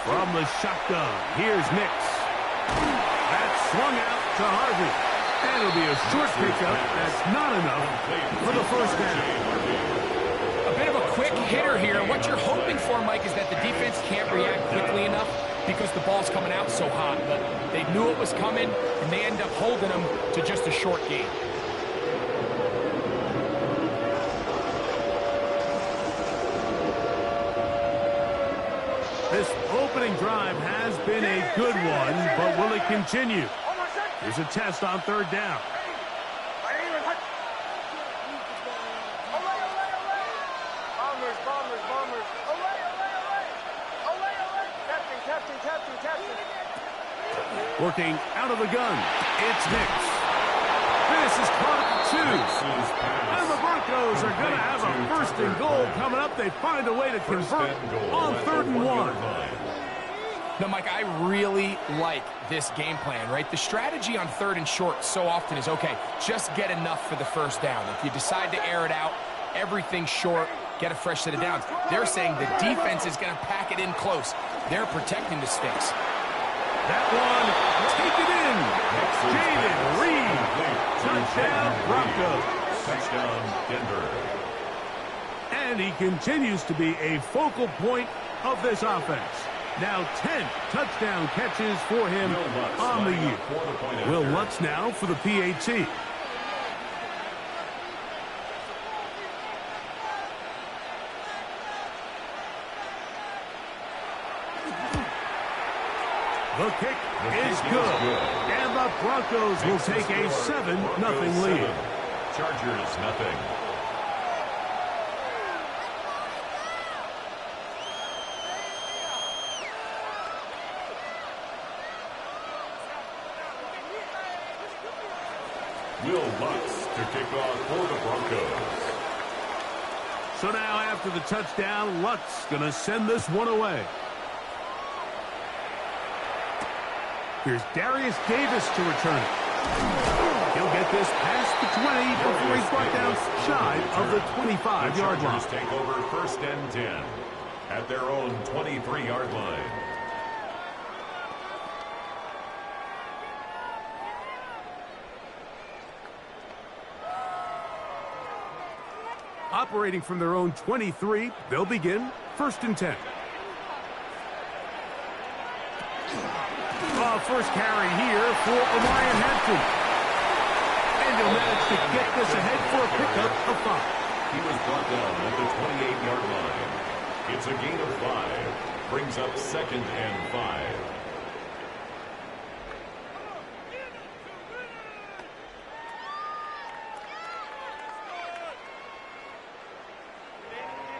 From the shotgun, here's Nix. That's swung out to Harvey. And it'll be a short pickup. That's not enough for the first down. A bit of a quick hitter here. What you're hoping for, Mike, is that the defense can't react quickly enough because the ball's coming out so hot. But they knew it was coming, and they end up holding them to just a short gain. This opening drive has been a good one, but will it continue? Here's a test on third down. Working out of the gun, it's Nix. This is caught at 2. And the Broncos are going to have a first and goal coming up. They find a way to convert on 3rd and 1. No, Mike, I really like this game plan, right? The strategy on 3rd and short so often is, okay, just get enough for the first down. If you decide to air it out, everything short, get a fresh set of downs. They're saying the defense is going to pack it in close. They're protecting the sticks. That one, take it in. Jayden Reed. Touchdown, Broncos. Touchdown, Denver. And he continues to be a focal point of this offense. Now 10 touchdown catches for him on the year. Will Lutz now for the PAT. The kick is good. And the Broncos will take a 7-0 lead. Chargers, nothing. Will Lutz to kick off for the Broncos. So now after the touchdown, Lutz going to send this one away. Here's Darius Davis to return it. He'll get this past the 20 before he's brought down shy of the 25-yard line. Take over 1st and 10 at their own 23-yard line. Operating from their own 23, they'll begin 1st and 10. First carry here for Omarion Hampton. And he'll manage to get this ahead for a pickup of 5. He was brought down at the 28-yard line. It's a gain of 5. Brings up 2nd and 5.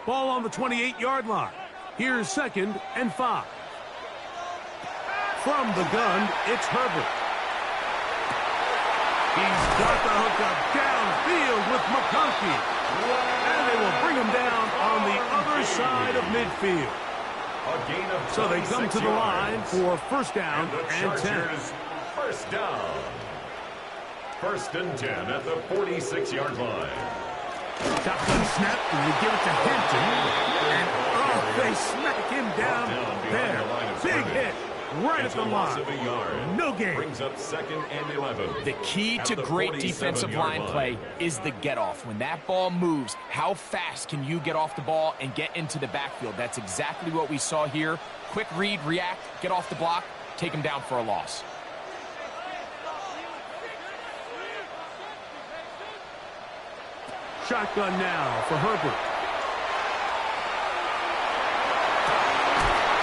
Ball on the 28-yard line. Here's 2nd and 5. From the gun, it's Herbert. He's got the hookup downfield with McConkey. And they will bring him down on the other side of midfield. A gain of so they come to the line yards. for 1st down and 10. First down. 1st and 10 at the 46-yard line. Shotgun snap, and you give it to Hampton. And, they smack him down there. Big hit. Right at the line. No gain. Brings up 2nd and 11. The key to great defensive line play is the get-off. When that ball moves, how fast can you get off the ball and get into the backfield? That's exactly what we saw here. Quick read, react, get off the block, take him down for a loss. Shotgun now for Herbert.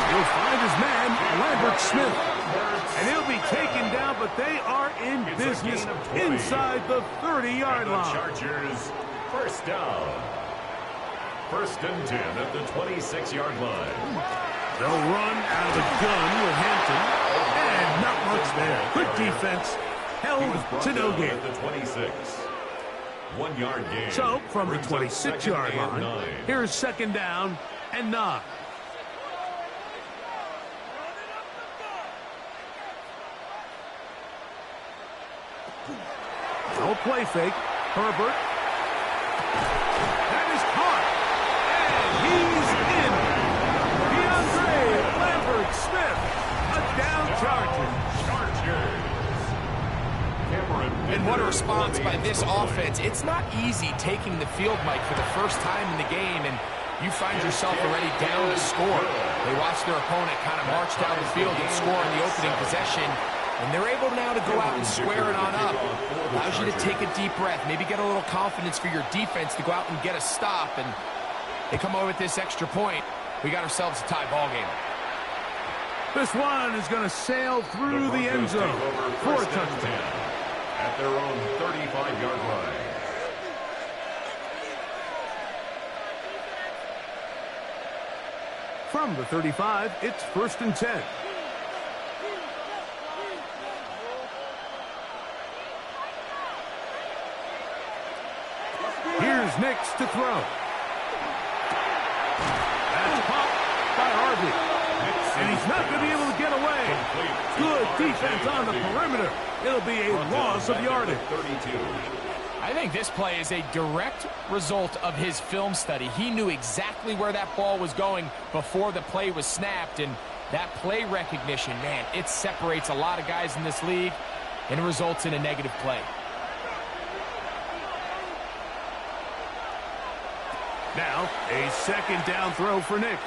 He'll find his man, Lambert Smith. And he'll be taken down, but they are in business inside the 30-yard line. Chargers, 1st down. 1st and 10 at the 26-yard line. They'll run out of the gun with Hampton. And not much there. Good defense. Held to no gain. At the 26. 1-yard gain. So, from the 26-yard line, here's 2nd down and 9. No play fake. Herbert. That is caught. And he's in. DeAndre Lambert Smith response by this offense. It's not easy taking the field, Mike, for the first time in the game, and you find yourself already down to score. They watch their opponent kind of march down the field and score in the opening possession, and they're able now to go out and square it on up. Allows you to take a deep breath, maybe get a little confidence for your defense to go out and get a stop, and they come away with this extra point. We got ourselves a tie ball game. This one is going to sail through the end zone for a touchdown. At their own 35-yard line. From the 35, it's 1st and 10. Here's Nix to throw. That's popped by Harvey. And he's not going to be able to get away. Good defense on the perimeter. It'll be a loss of yardage. I think this play is a direct result of his film study. He knew exactly where that ball was going before the play was snapped, and that play recognition, man, it separates a lot of guys in this league and results in a negative play. Now, a 2nd down throw for Nix.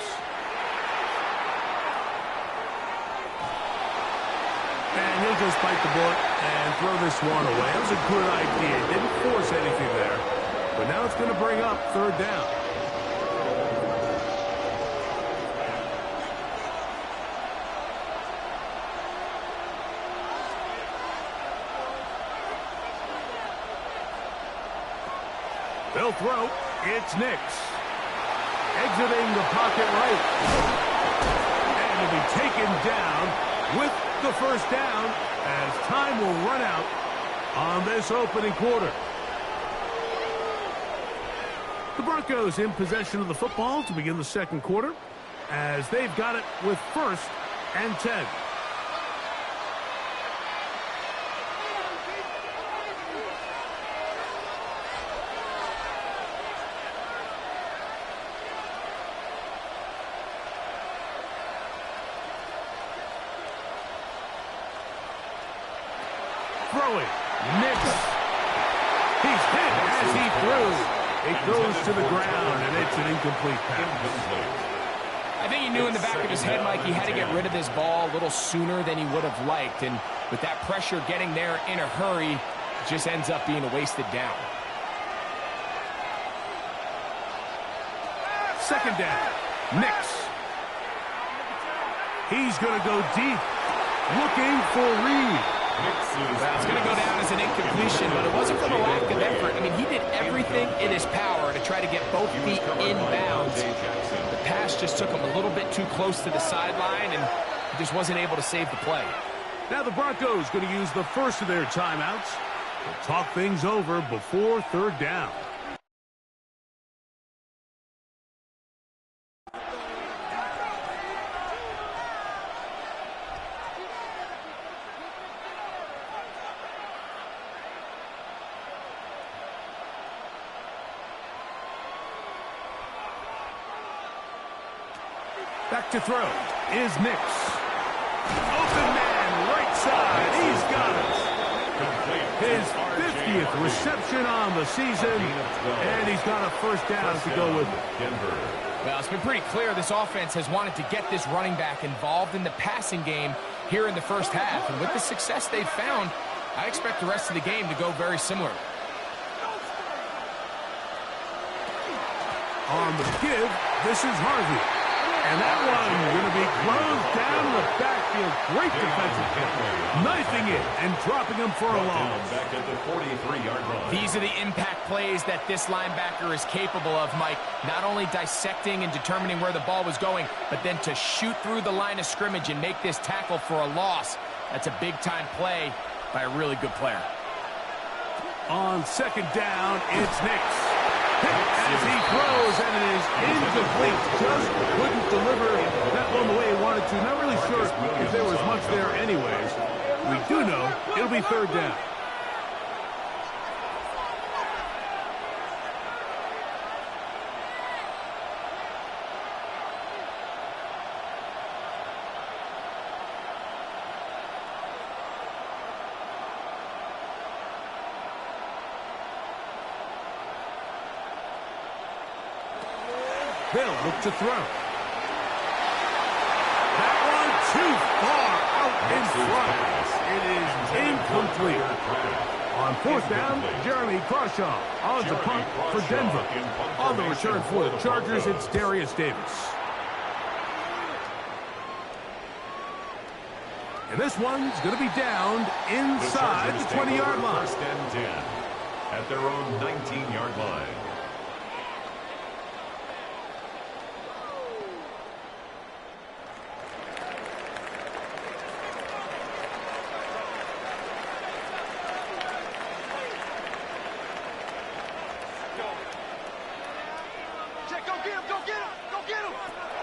And he'll just bite the bullet and throw this one away. That was a good idea. Didn't force anything there. But now it's going to bring up 3rd down. They'll throw. It's Nix. Exiting the pocket right. And will be taken down with the 1st down as time will run out on this opening quarter. The Broncos in possession of the football to begin the 2nd quarter as they've got it with 1st and 10. Throwing. Nix. He's hit as he threw. It goes to the ground, and it's an incomplete pass. I think he knew in the back of his head, Mike, he had to get rid of this ball a little sooner than he would have liked. And with that pressure getting there in a hurry, it just ends up being a wasted down. 2nd down. Nix. He's going to go deep. Looking for Reed. Well, it's going to go down as an incompletion, but it wasn't from a lack of effort. I mean, he did everything in his power to try to get both feet in bounds. The pass just took him a little bit too close to the sideline, and he just wasn't able to save the play. Now the Broncos going to use the first of their timeouts to talk things over before 3rd down. Back to throw is Nix. Open man, right side. He's got it. His 50th reception on the season, and he's got a 1st down to go with it. Well, it's been pretty clear this offense has wanted to get this running back involved in the passing game here in the 1st half. And with the success they've found, I expect the rest of the game to go very similar. On the give, this is Harvey. And that one going to be closed down in the backfield. Great defensive play. Knifing it and dropping him for a loss. Back at the 43-yard line. These are the impact plays that this linebacker is capable of, Mike. Not only dissecting and determining where the ball was going, but then to shoot through the line of scrimmage and make this tackle for a loss. That's a big-time play by a really good player. On 2nd down, it's Nix. As he throws, and it is incomplete. Just couldn't deliver that one the way he wanted to. Not really sure if there was much there anyways. We do know it'll be 3rd down. They'll look to throw. That one too far out in front. It is incomplete. On fourth down, Jeremy Crawshaw on the punt for Denver. On the return for the Chargers, it's Darius Davis. And this one's going to be downed inside the 20-yard line. First and 10 at their own 19-yard line.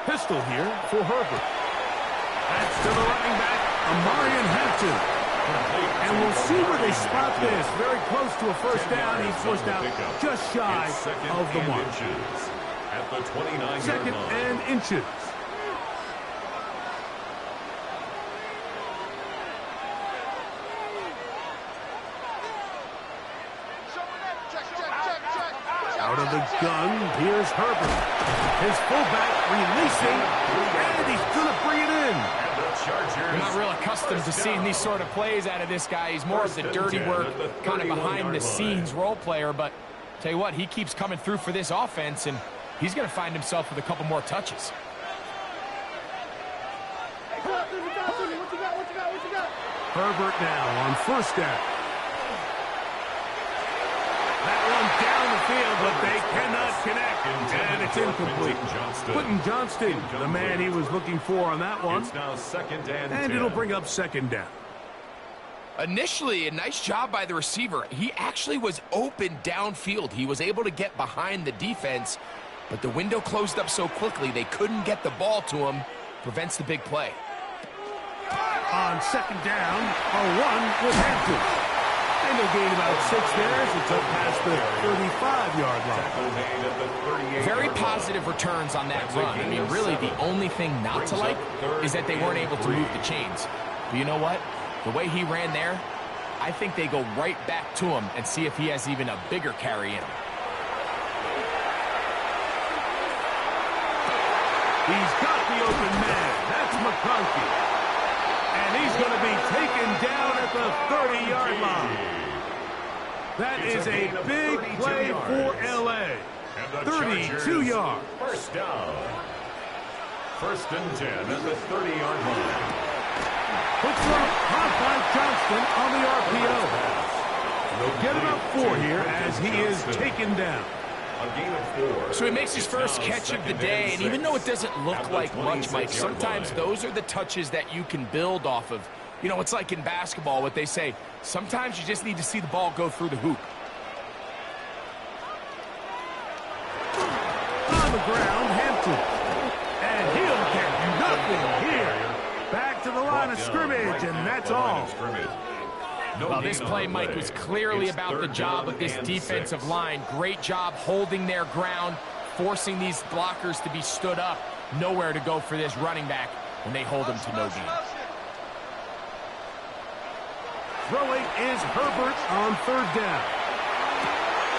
Pistol here for Herbert. That's to the running back, Amarian Hampton. And we'll see where they spot this. Very close to a first down. He's forced out just shy of the mark. At the 29-yard Second line. and inches. Out of the gun, here's Herbert. His fullback releasing, and he's going to bring it in. We're not real accustomed to seeing these sort of plays out of this guy. He's more of the dirty work, kind of behind-the-scenes role player. But tell you what, he keeps coming through for this offense, and he's going to find himself with a couple more touches. Herbert now on first down. That one down the field, but they cannot connect, and it's incomplete. Quentin Johnston, the man he was looking for on that one. It's now second and 10. It'll bring up second down. Initially, a nice job by the receiver. He actually was open downfield. He was able to get behind the defense, but the window closed up so quickly they couldn't get the ball to him. Prevents the big play. On second down, a run with Hampton. And they'll gain about 6 there as it's up past the 35-yard line. Very positive returns on that run. I mean, really, the only thing not to like is that they weren't able to move the chains. But you know what? The way he ran there, I think they go right back to him and see if he has even a bigger carry in him. He's got the open man. That's McConkey. And he's going to be taken down at the 30-yard line. That is a big play for L.A. 32 yards. First down. First and 10 at the 30-yard line. Hooks up Hot Johnston on the RPO. They'll get about 4 here as he is taken down. A gain of 4. So he makes his first catch of the day, and even though it doesn't look like much, Mike, sometimes those are the touches that you can build off of. You know, it's like in basketball, what they say, sometimes you just need to see the ball go through the hoop. On the ground, Hampton. And he'll get nothing here. Back to the line of scrimmage, and that's all. Well, this play, Mike, was clearly about the job of this defensive line. Great job holding their ground, forcing these blockers to be stood up. Nowhere to go for this running back when they hold him to no gain. Throwing is Herbert on third down.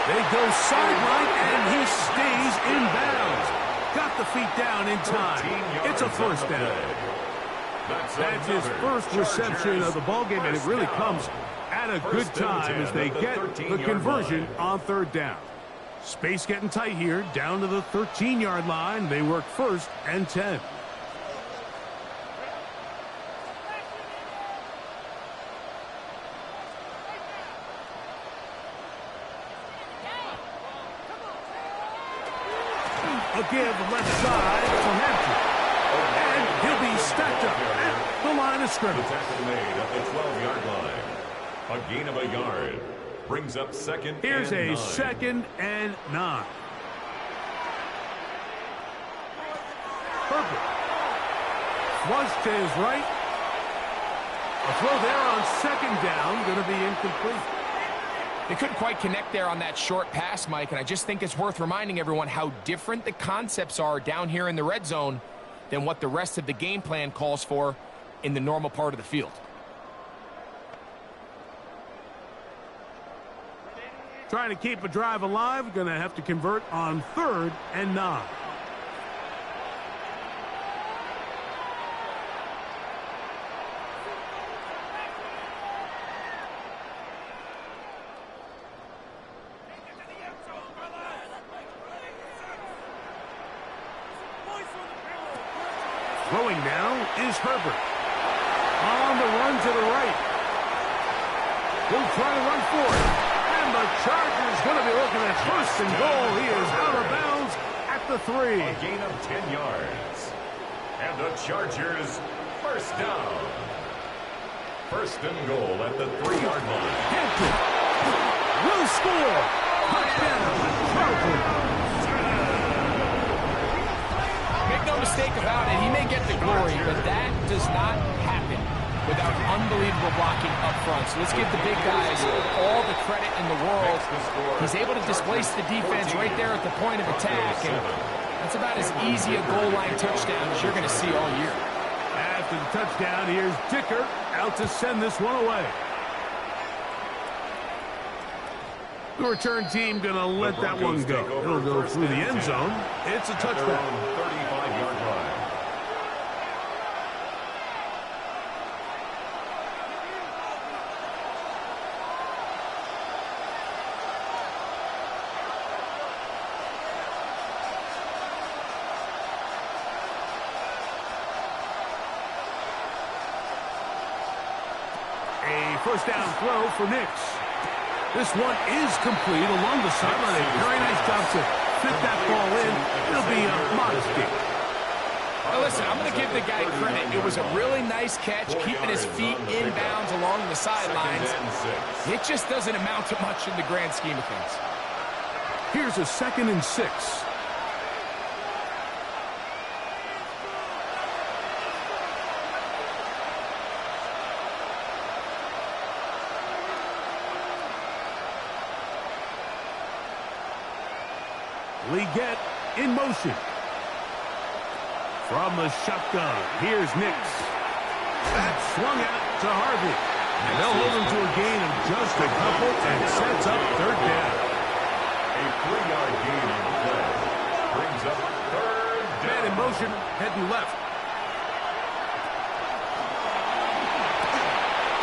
They go sideline, and he stays in bounds. Got the feet down in time. It's a first down. That's his first reception of the ballgame, and it really comes at a good time as they get the conversion on third down. Space getting tight here, down to the 13-yard line. They work first and 10. A give left side to Hampton. And he'll be stacked up at the line of scrimmage. Tackle made at the 12-yard line. A gain of a yard. Brings up second Here's and a 9. second and 9. Herbert. Flush to his right. A throw there on second down. Going to be incomplete. They couldn't quite connect there on that short pass, Mike, and I just think it's worth reminding everyone how different the concepts are down here in the red zone than what the rest of the game plan calls for in the normal part of the field. Trying to keep a drive alive. Going to have to convert on third and 9. Throwing now is Herbert. On the run to the right. He'll try to run for it. And the Chargers going to be looking at first and goal. He is out of bounds at the 3. A gain of 10 yards. And the Chargers first down. First and goal at the 3-yard line. Hampton will score. Touchdown, Chargers. Make no mistake about it, he may get the glory, but that does not happen without unbelievable blocking up front. So let's give the big guys all the credit in the world. He's able to displace the defense right there at the point of attack, and that's about as easy a goal line touchdown as you're going to see all year. After the touchdown, here's Dicker out to send this one away. The return team going to let that one go. It'll go through the end zone. It's a touchdown. 35-yard line. A first down throw for Nix. This one is complete along the sideline. A very nice job to fit that ball in. It'll be a modest gain. Well, listen, I'm going to give the guy credit. It was a really nice catch, keeping his feet in bounds along the sidelines. It just doesn't amount to much in the grand scheme of things. Here's a 2nd and 6. Leggett in motion. From the shotgun, here's Nix. That's swung out to Harvey. And they'll hold him to a gain of just a couple and sets up 3rd down. A 3-yard gain on the play. Brings up 3rd down. Man in motion, heading left.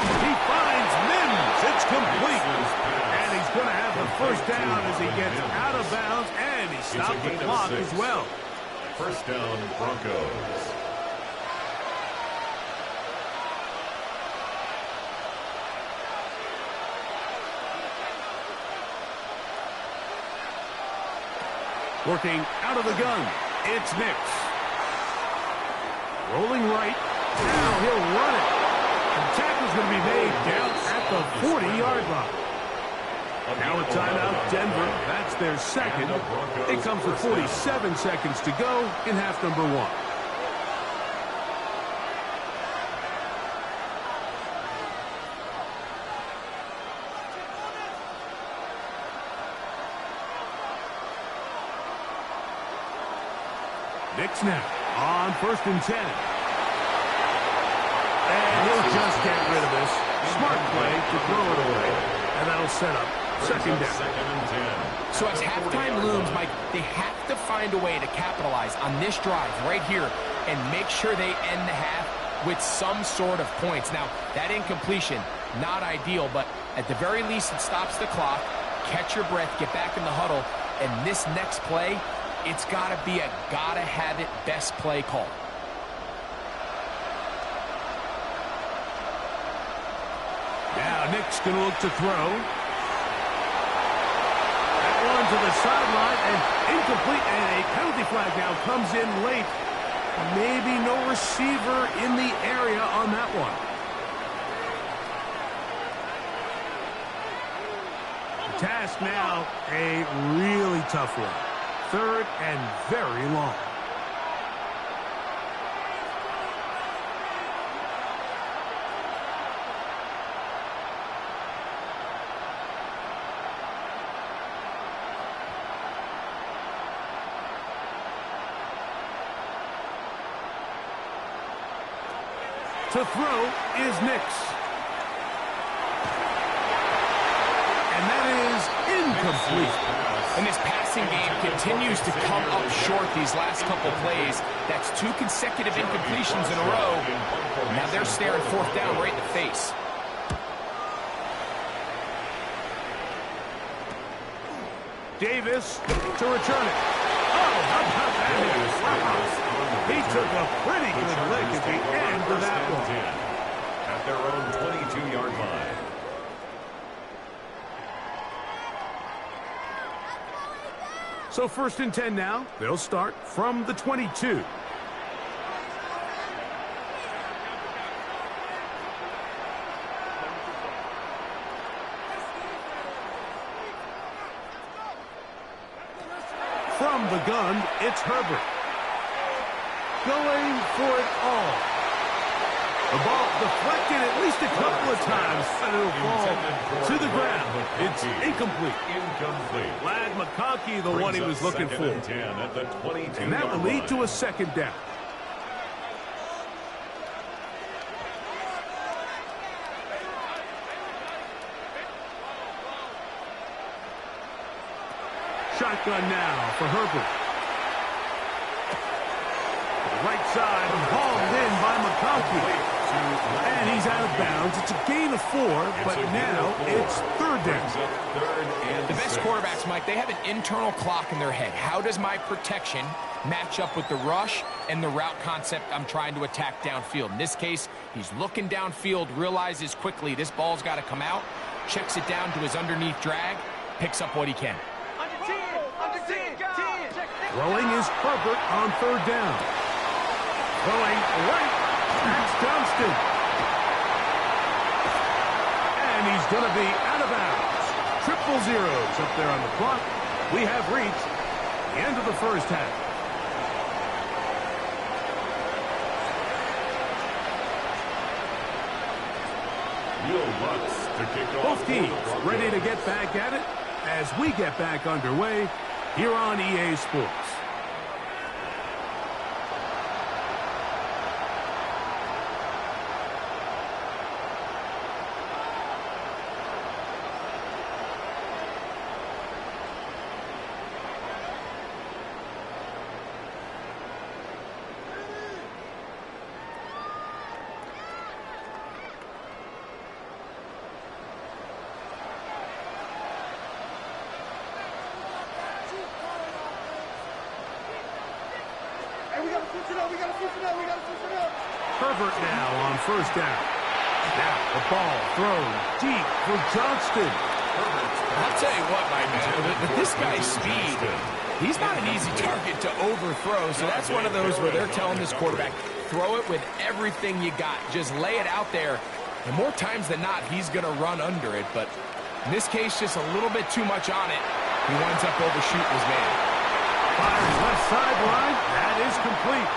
He finds Mims. It's complete. And he's going to have the first down as he gets out of bounds, and he stopped the clock as well. First down, Broncos. Working out of the gun, it's Nix. Rolling right. Now he'll run it. The tackle's going to be made down at the 40-yard line. Now a timeout, Denver. That's their second. It comes with 47 seconds to go in half number 1. Nix now on 1st and 10. And he'll just get rid of this. Smart play to throw it away. And that'll set up 2nd down. 2nd and 10. So as halftime looms, Mike, they have to find a way to capitalize on this drive right here and make sure they end the half with some sort of points. Now, that incompletion, not ideal, but at the very least it stops the clock. Catch your breath, get back in the huddle, and this next play, it's got to be a gotta-have-it best play call. Now Nick's going to look to throw. That one to the sideline and incomplete, and a penalty flag now comes in late. Maybe no receiver in the area on that one. The task now, a really tough one. 3rd and very long. To throw is Nix. And that is incomplete. And this passing game continues to come up short these last couple plays. That's 2 consecutive incompletions in a row. Now they're staring 4th down right in the face. Davis to return it. Oh, how about that? He took a pretty good lick at the end of that one. At their own 22-yard line. So 1st and 10 now. They'll start from the 22. From the gun, it's Herbert. Going for it all. The ball deflected at least a couple of times, and it'll fall to the ground. It's incomplete. Ladd McConkey, the one he was looking for. And that will lead to a 2nd down. Shotgun now for Herbert. Right side, hauled in by McConkey. And he's out of bounds. It's a gain of 4, but now it's 3rd down. The best quarterbacks, Mike, they have an internal clock in their head. How does my protection match up with the rush and the route concept I'm trying to attack downfield? In this case, he's looking downfield, realizes quickly this ball's got to come out, checks it down to his underneath drag, picks up what he can. Throwing is Herbert on 3rd down. Throwing right, that's Johnston. And he's going to be out of bounds. Triple zeros up there on the clock. We have reached the end of the 1st half. Both teams ready to get back at it as we get back underway here on EA Sports. Herbert now on 1st down. Now the ball thrown deep for Johnston. I'll tell you what, my man, with this guy's speed, he's not an easy target to overthrow, so that's one of those where they're telling this quarterback, throw it with everything you got. Just lay it out there, and more times than not, he's going to run under it, but in this case, just a little bit too much on it. He winds up overshooting his man. Fires left sideline. That is complete.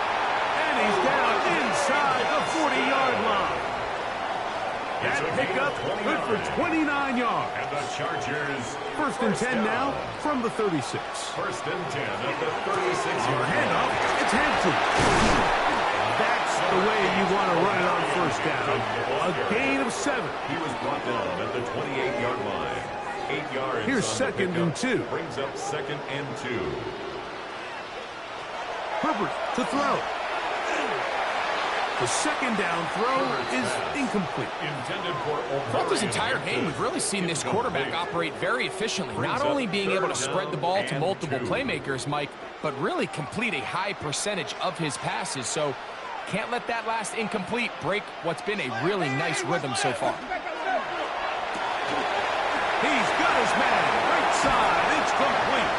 And he's down inside the 40-yard line. That pickup good for 29 yards. And the Chargers. 1st and 10 now from the 36. 1st and 10 at the 36-yard line. Handoff. It's Hampton. That's the way you want to run it on 1st down. A gain of 7. He was brought down at the 28-yard line. 8 yards. Here's 2nd and 2. Brings up 2nd and 2. Herbert to throw. The 2nd down throw is incomplete. Throughout this entire game, we've really seen this quarterback operate very efficiently, not only being able to spread the ball to multiple playmakers, Mike, but really complete a high percentage of his passes. So can't let that last incomplete break what's been a really nice rhythm so far. He's got his man. Right side. It's complete.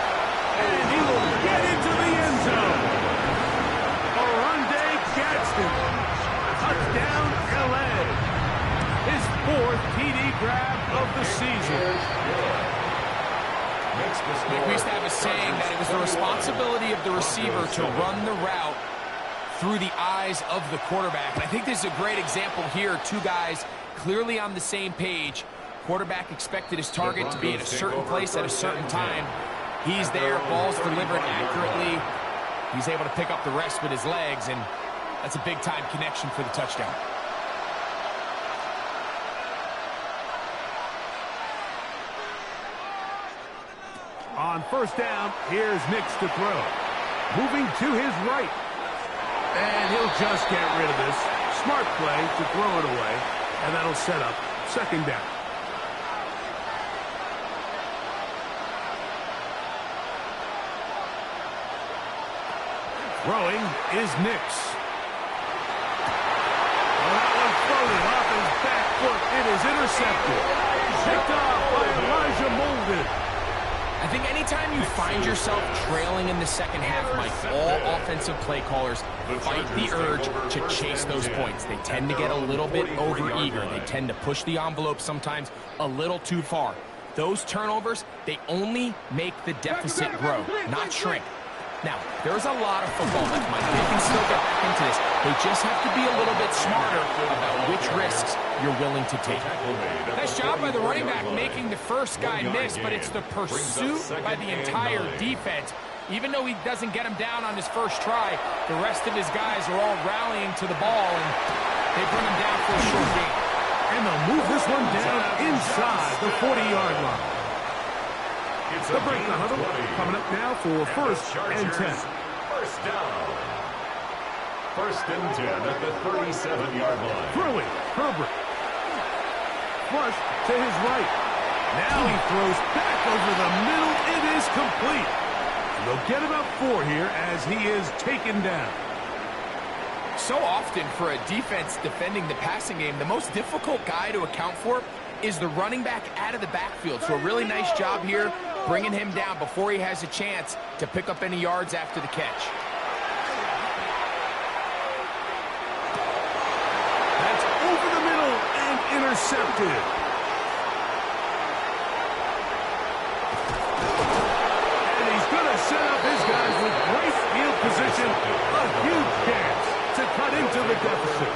And he will get into the end zone. Oronde Gadsden. Touchdown, L.A. His 4th TD grab of the season. We used to have a saying that it was the responsibility of the receiver to run the route through the eyes of the quarterback. And I think this is a great example here. 2 guys clearly on the same page. Quarterback expected his target to be at a certain place at a certain time. He's there, ball's delivered accurately. He's able to pick up the rest with his legs, and that's a big-time connection for the touchdown. On 1st down, here's Nix to throw. Moving to his right. And he'll just get rid of this. Smart play to throw it away, and that'll set up 2nd down. Throwing is Nix. Well, that one floated off his back foot. It is intercepted. Picked off by Elijah Molden. I think anytime you find yourself trailing in the second half, Mike, all offensive play callers fight the urge to chase those points. They tend to get a little bit overeager. They tend to push the envelope sometimes a little too far. Those turnovers, they only make the deficit grow, not shrink. Now, there's a lot of football left, Mike. They can still get back into this. They just have to be a little bit smarter about which risks you're willing to take. Nice job by the running back making the first guy miss, but it's the pursuit by the entire defense. Even though he doesn't get him down on his first try, the rest of his guys are all rallying to the ball, and they bring him down for a short gain. And they'll move this one down inside the 40-yard line. The break the huddle coming up now for first and 10. First down. First and 10 at the 37-yard line. Throwing, Herbert. Flush to his right. Now he throws back over the middle. It is complete. And they'll get about 4 here as he is taken down. So often for a defense defending the passing game, the most difficult guy to account for is the running back out of the backfield. So a really nice job here bringing him down before he has a chance to pick up any yards after the catch. That's over the middle and intercepted. And he's going to set up his guys with great field position. A huge chance to cut into the deficit.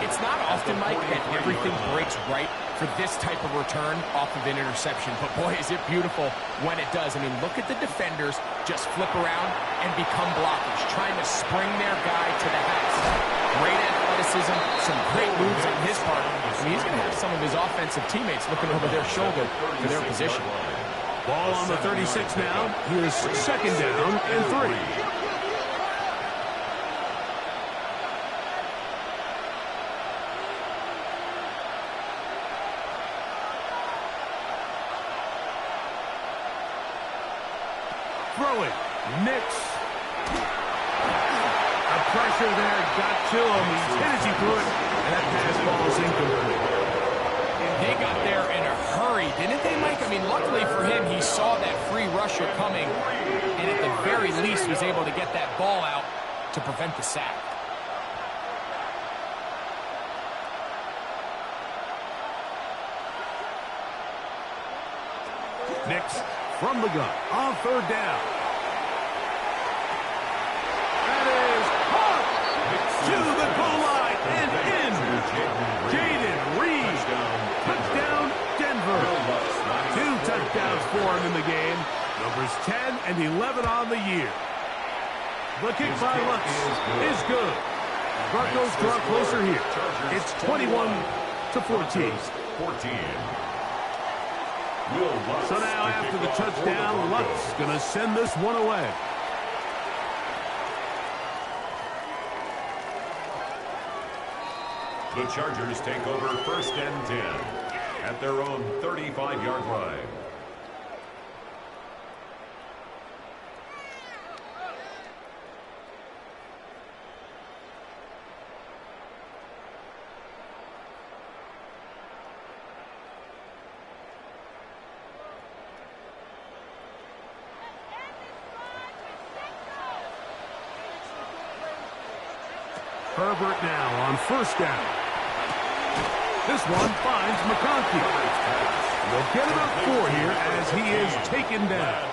It's not often, Mike, that everything breaks right for this type of return off of an interception. But boy, is it beautiful when it does. I mean, look at the defenders just flip around and become blockers, trying to spring their guy to the house. Great athleticism, some great moves on his part. I mean, he's going to have some of his offensive teammates looking over their shoulder for their position. Ball on the 36 now. Here's second down and 3. Throwing, Nix. A pressure there got to him. He's hit as he threw it, and that pass ball is incomplete. They got there in a hurry, didn't they, Mike? I mean, luckily for him, he saw that free rusher coming, and at the very least was able to get that ball out to prevent the sack. Nix from the gun on third down. That is caught to the goal line and in. Jaden Reed. Touchdown, Denver. 2 touchdowns for him in the game. Numbers 10 and 11 on the year. The kick by Lutz is good. Broncos draw closer here. It's 21-14. So now after the touchdown, Lutz going to send this one away. The Chargers take over first and 10 at their own 35-yard line. Herbert now on first down. This one finds McConkey. They'll get about 4 here as he is taken down.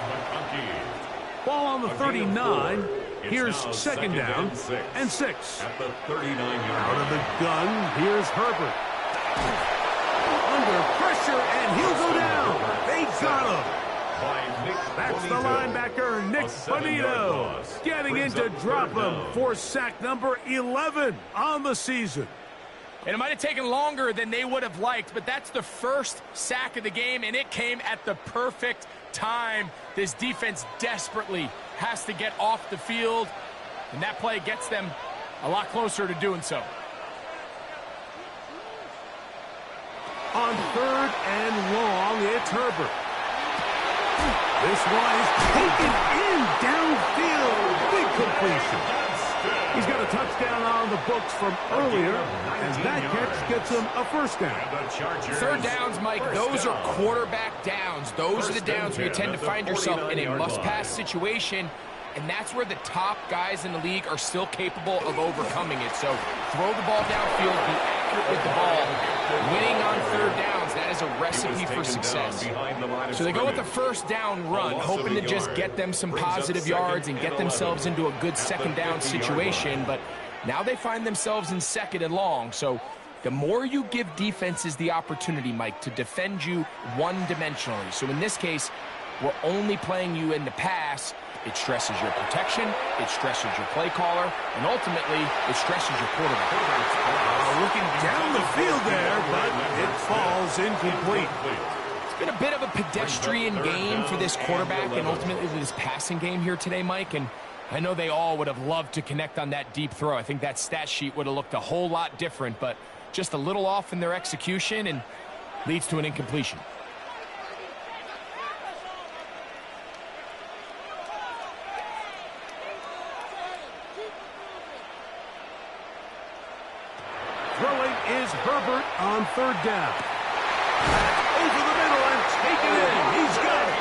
Ball on the 39. Here's second down and 6. At the 39-yard Out of the gun, here's Herbert. Under pressure, and he'll go down. They got him. That's the linebacker, Nick Bonito, getting in to drop him for sack number 11 on the season. And it might have taken longer than they would have liked, but that's the first sack of the game, and it came at the perfect time. This defense desperately has to get off the field, and that play gets them a lot closer to doing so. On third and long, it's Herbert. This one is taken in downfield. Big incompletion. He's got a touchdown on the books from earlier, and that catch gets him a first down. Third downs, Mike, those are quarterback downs. Those are the downs where you tend to find yourself in a must-pass situation, and that's where the top guys in the league are still capable of overcoming it. So throw the ball downfield, be accurate with the ball. Winning on third downs, that is a recipe for success. So they go with the first down run, hoping to just get them some positive yards and get themselves into a good second down situation, but now they find themselves in second and long. So the more you give defenses the opportunity, Mike, to defend you one-dimensionally. So in this case, we're only playing you in the pass. It stresses your protection, it stresses your play caller, and ultimately, it stresses your quarterback. Looking down the field there, but it falls incomplete. It's been a bit of a pedestrian game for this quarterback and ultimately this passing game here today, Mike, and I know they all would have loved to connect on that deep throw. I think that stat sheet would have looked a whole lot different, but just a little off in their execution and leads to an incompletion. Throwing is Herbert on third down. Over the middle and taken in. He's got it.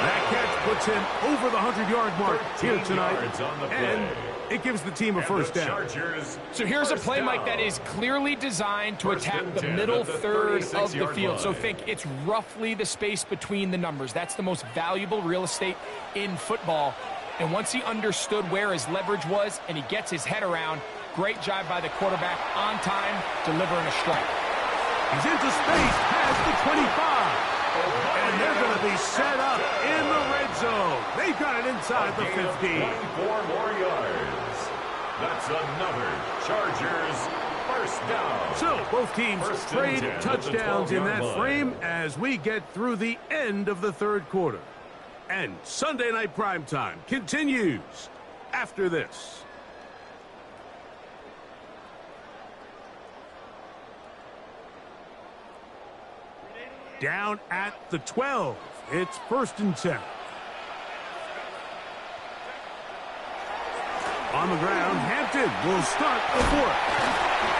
That catch puts him over the 100-yard mark here tonight, and it gives the team a first down. So here's a play, Mike, that is clearly designed to attack the middle third of the field. So think it's roughly the space between the numbers. That's the most valuable real estate in football. And once he understood where his leverage was and he gets his head around, great job by the quarterback on time, delivering a strike. He's into space, past the 25. And they're going to be set up in the red zone. They've got it inside the 15. 24 more yards. That's another Chargers first down. So both teams trade touchdowns in that frame as we get through the end of the third quarter. And Sunday Night Primetime continues after this. Down at the 12. It's 1st and 10. On the ground, Hampton will start the fourth.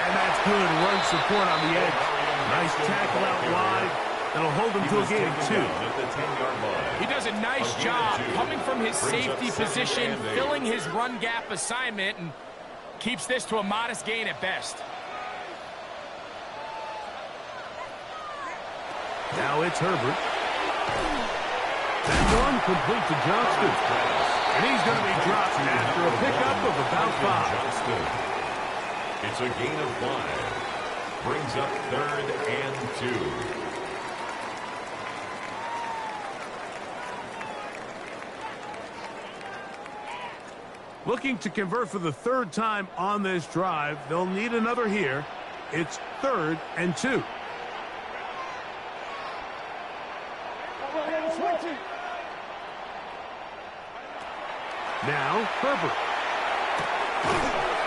And that's good run support on the edge. Nice tackle out wide. That'll hold him to a gain of 2. He does a nice job coming from his safety position, filling his run gap assignment, and keeps this to a modest gain at best. Now it's Herbert. That one complete to Johnston. And he's going to be dropped after a pickup of about 5. It's a gain of 5. Brings up 3rd and 2. Looking to convert for the 3rd time on this drive. They'll need another here. It's 3rd and 2. Now, Herbert.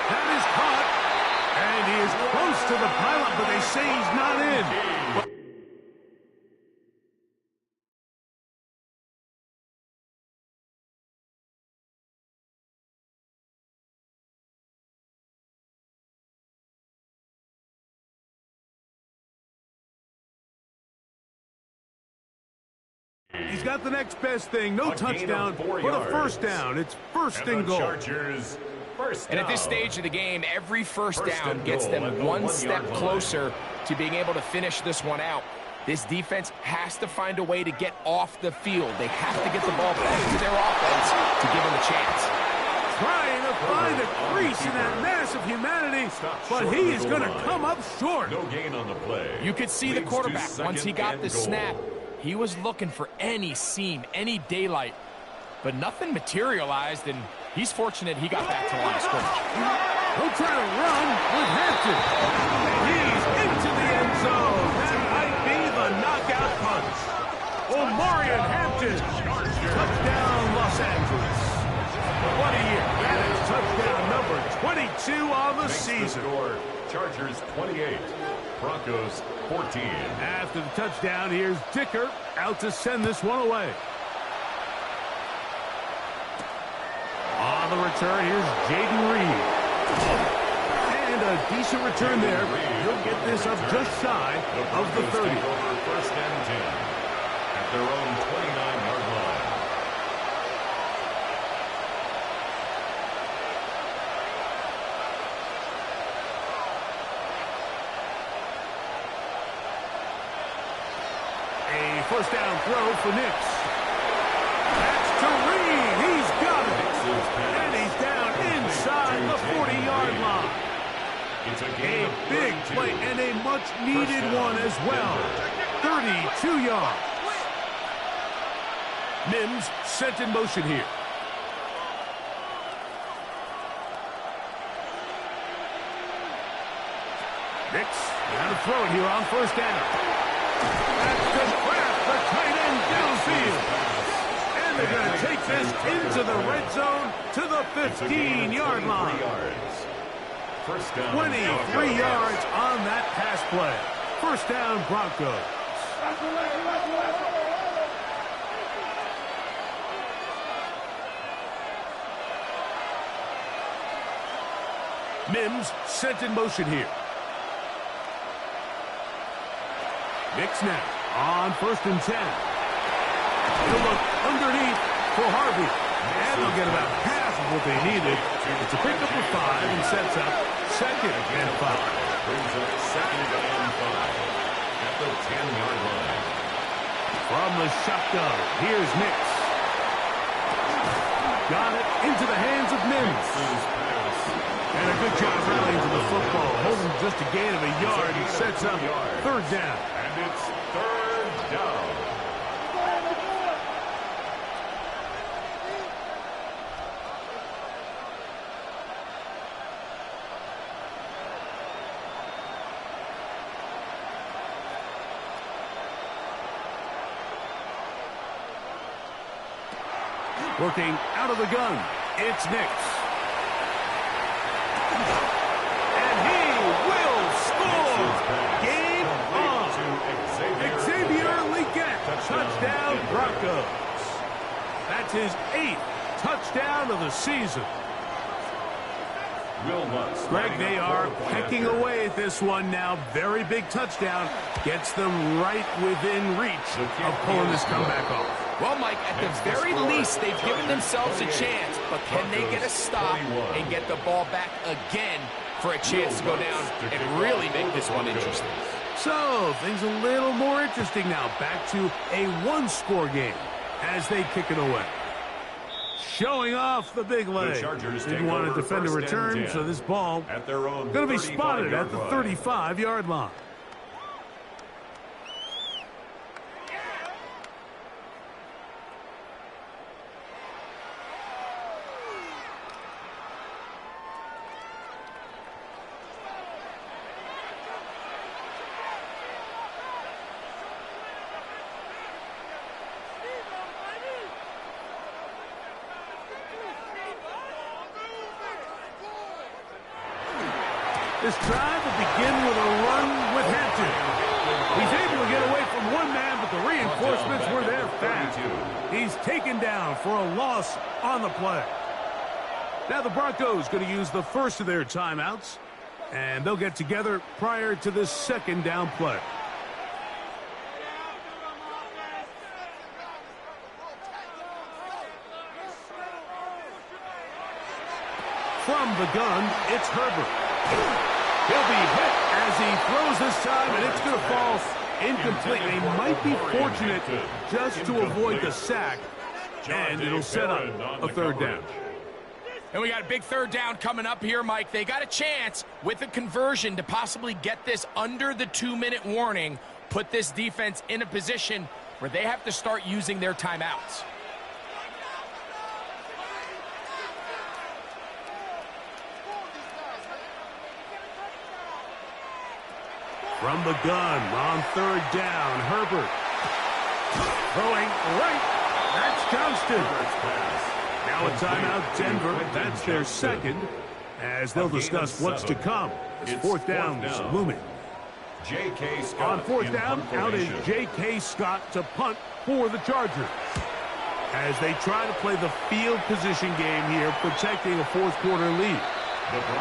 That is caught. And he is close to the pylon, but they say he's not in. He's got the next best thing. No touchdown, but a first down. It's 1st and goal. And at this stage of the game, every first down gets them one step closer to being able to finish this one out. This defense has to find a way to get off the field. They have to get the ball back to their offense to give them a chance. Trying to find a crease in that mass of humanity, but he is going to come up short. No gain on the play. You could see the quarterback, once he got the snap, he was looking for any seam, any daylight, but nothing materialized, and he's fortunate he got back to the line of scrimmage. He'll try to run with Hampton. He's into the end zone. That might be the knockout punch. Omarion Hampton. Touchdown, Los Angeles. What a year. That is touchdown number 22 on the season. Chargers 28. Broncos 14. After the touchdown, here's Dicker out to send this one away. On the return. Here's Jaden Reed. And a decent return there. He'll get this up just shy of the 30. First and 10 at their own 29-yard line. A first down throw for Nix. That's to Reed. He's got it. And he's down inside the 40-yard line. It's a big play and a much-needed one as well. 32 yards. Mims sent in motion here. Nix now to throw it here on first down. That's to Kraft, the tight end downfield. And they're going to take this into the red zone to the 15-yard line. 23 yards on that pass play. First down, Broncos. Mims sent in motion here. Nix now on first and 10. He'll look underneath for Harvey. And they'll get about half of what they needed. It's a pickup of 5 and sets up second and 5. Brings up second and 5 at the 10-yard line. From the shotgun, here's Nix. Got it into the hands of Mims. And a good job rallying to the football. Holding just a gain of a yard. He sets up third down. And it's third down. Working out of the gun, it's Nix. And he will score! Game on! Xavier Legette, touchdown Broncos. That's his 8th touchdown of the season. Greg, they are pecking away at this one now. Very big touchdown. Gets them right within reach of pulling this comeback off. Well, Mike, at the very least, they've given themselves a chance, but can they get a stop and get the ball back again for a chance to go down and really make this one interesting? So, things a little more interesting now. Back to a one-score game as they kick it away. Showing off the big leg. Didn't want to defend a return, so this ball going to be spotted at the 35-yard line. This drive will begin with a run with Hampton. He's able to get away from one man, but the reinforcements were there fast. He's taken down for a loss on the play. Now the Broncos going to use the first of their timeouts, and they'll get together prior to this second down play. From the gun, it's Herbert. He'll be hit as he throws this time, and it's going to fall incomplete. They might be fortunate just to avoid the sack, and it'll set up a third down. And we got a big third down coming up here, Mike. They got a chance with a conversion to possibly get this under the 2-minute warning, put this defense in a position where they have to start using their timeouts. From the gun on third down, Herbert. Throwing right. That's Johnston. Now a timeout, Denver. That's their second, as they'll discuss what's to come. This fourth down is looming. J.K. Scott on fourth down, out is J.K. Scott to punt for the Chargers. as they try to play the field position game here, protecting a fourth-quarter lead.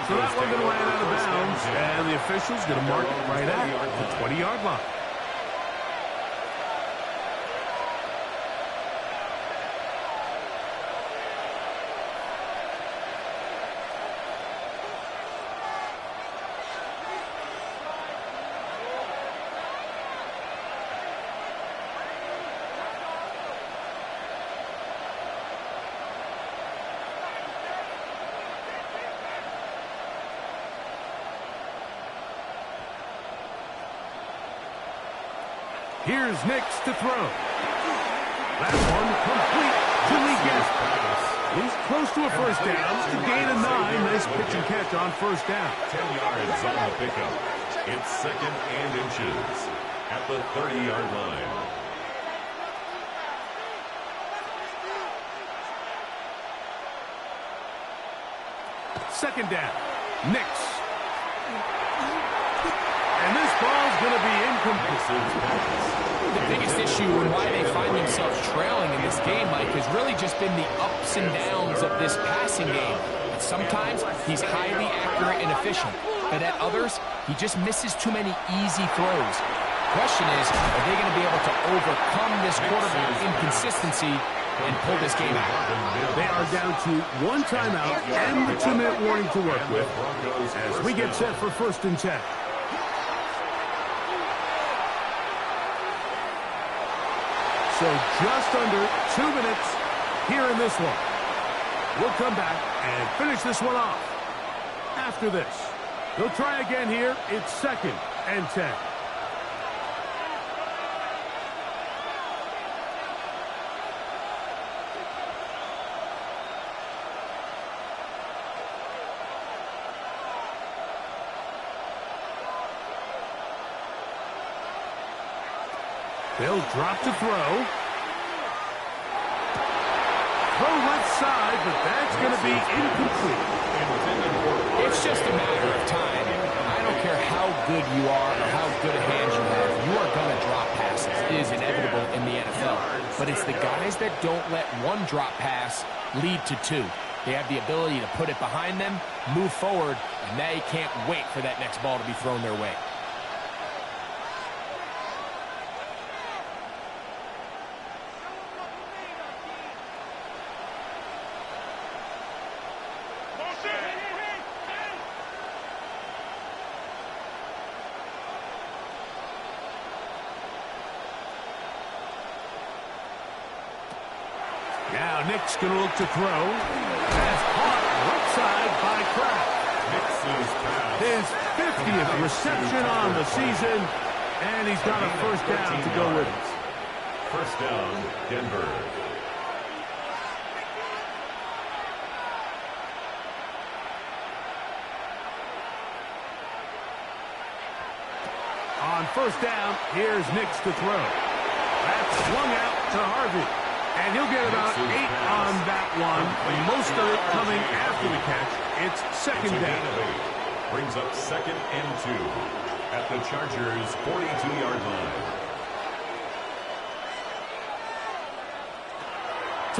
So that one going to land out of bounds, and the official's going to mark it right at the 20-yard line. Here's Nix to throw. That one complete to Lee Gaspar. He's close to a first down. To gain a 9. Nice pitch and catch on first down. 10 yards on the pickup. It's 2nd and inches at the 30-yard line. Second down. Nix. And this ball's going to be incomplete. The biggest issue and why they find themselves trailing in this game, Mike, has really just been the ups and downs of this passing game. Sometimes he's highly accurate and efficient, but at others, he just misses too many easy throws. The question is, are they going to be able to overcome this quarterback inconsistency and pull this game out? They are down to 1 timeout and the 2-minute warning to work with as we get set for 1st and 10. So just under 2 minutes here in this one. We'll come back and finish this one off. After this, they'll try again here. It's 2nd and 10. They'll drop to throw. Throw left side, but that's going to be incomplete. It's just a matter of time. I don't care how good you are or how good a hand you have. You are going to drop passes. It is inevitable in the NFL. But it's the guys that don't let one drop pass lead to 2. They have the ability to put it behind them, move forward, and they can't wait for that next ball to be thrown their way. Now Nick's going to look to throw. Pass caught right side by Kraft. His 50th reception on the season, and he's got a first down to go with it. First down, Denver. On first down, here's Nix to throw. That's swung out to Harvey. And he'll get about 8 on that one. Most of it coming after the catch. It's 2nd down. Brings up 2nd and 2 at the Chargers' 42-yard line.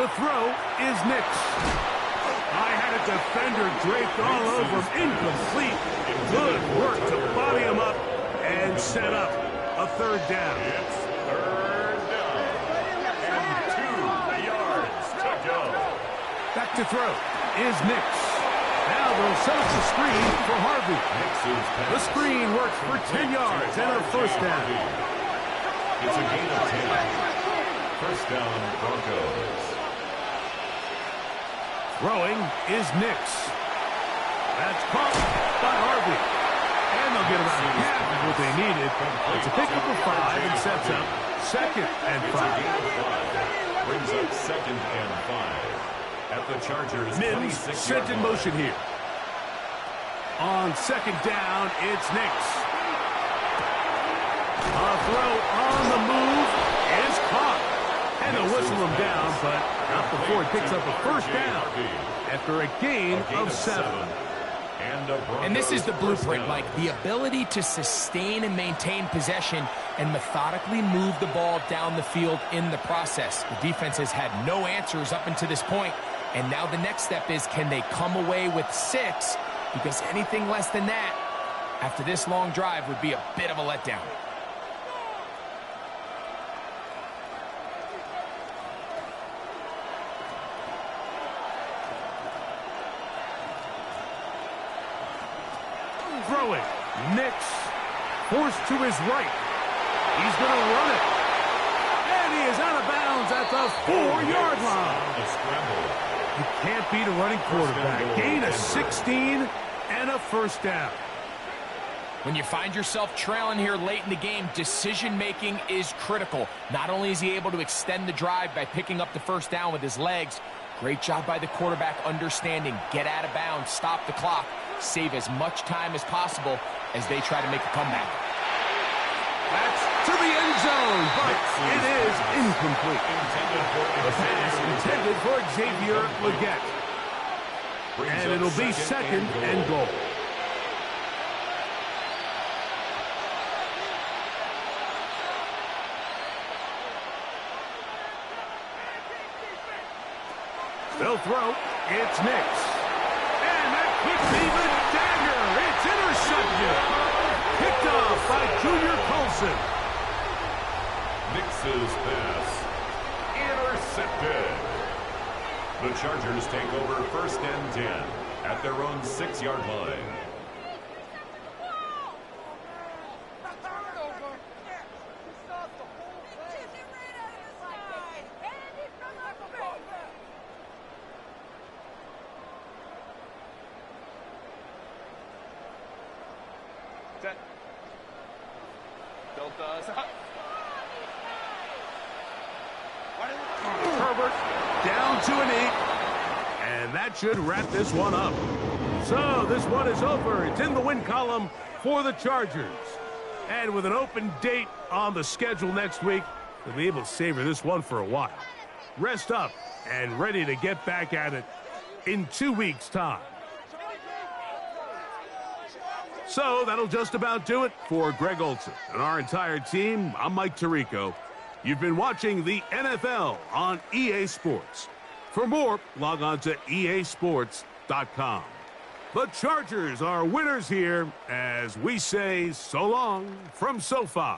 To throw is Nix. I had a defender draped all over him. Incomplete. Good work to body him up and set up a 3rd down. It's 3rd down. And 2 yards to go. Back to throw is Nix. Now they'll set up the screen for Harvey. The screen works for 10 yards and a first down. It's a gain of 10. First down, Broncos. Throwing is Nix. That's caught by Harvey. And they'll get about half of what they needed. It's a pickup of 5 and sets up 2nd and 5. Brings up 2nd and 5 at the Chargers' Mims 26-yard sent in motion here. On 2nd down, it's Nix. A throw on the move is caught. And they'll whistle him down, but not before he picks up a first down after a gain of 7. And this is the blueprint, Mike. The ability to sustain and maintain possession and methodically move the ball down the field in the process. The defense has had no answers up until this point, and now the next step is, can they come away with 6? Because anything less than that, after this long drive, would be a bit of a letdown. Throwing. Nix forced to his right. He's going to run it. And he is out of bounds at the 4-yard line. You can't beat a running quarterback. Gain of 16 and a first down. When you find yourself trailing here late in the game, decision-making is critical. Not only is he able to extend the drive by picking up the first down with his legs, great job by the quarterback understanding, get out of bounds, stop the clock, save as much time as possible as they try to make a comeback. That's to the end zone, but it is incomplete. The pass intended for Xavier Legette. And it'll be second and goal. They'll throw. It's Nix. And that could be the dagger. It's intercepted. Picked off by Junior Colson. Nix's pass intercepted. The Chargers take over 1st and 10 at their own 6-yard line. Herbert down to a knee. And that should wrap this one up. So this one is over. It's in the win column for the Chargers. And with an open date on the schedule next week, they'll be able to savor this one for a while. Rest up and ready to get back at it in 2 weeks' time. So that'll just about do it for Greg Olsen and our entire team. I'm Mike Tirico. You've been watching the NFL on EA Sports. For more, log on to easports.com. The Chargers are winners here as we say so long from SoFi.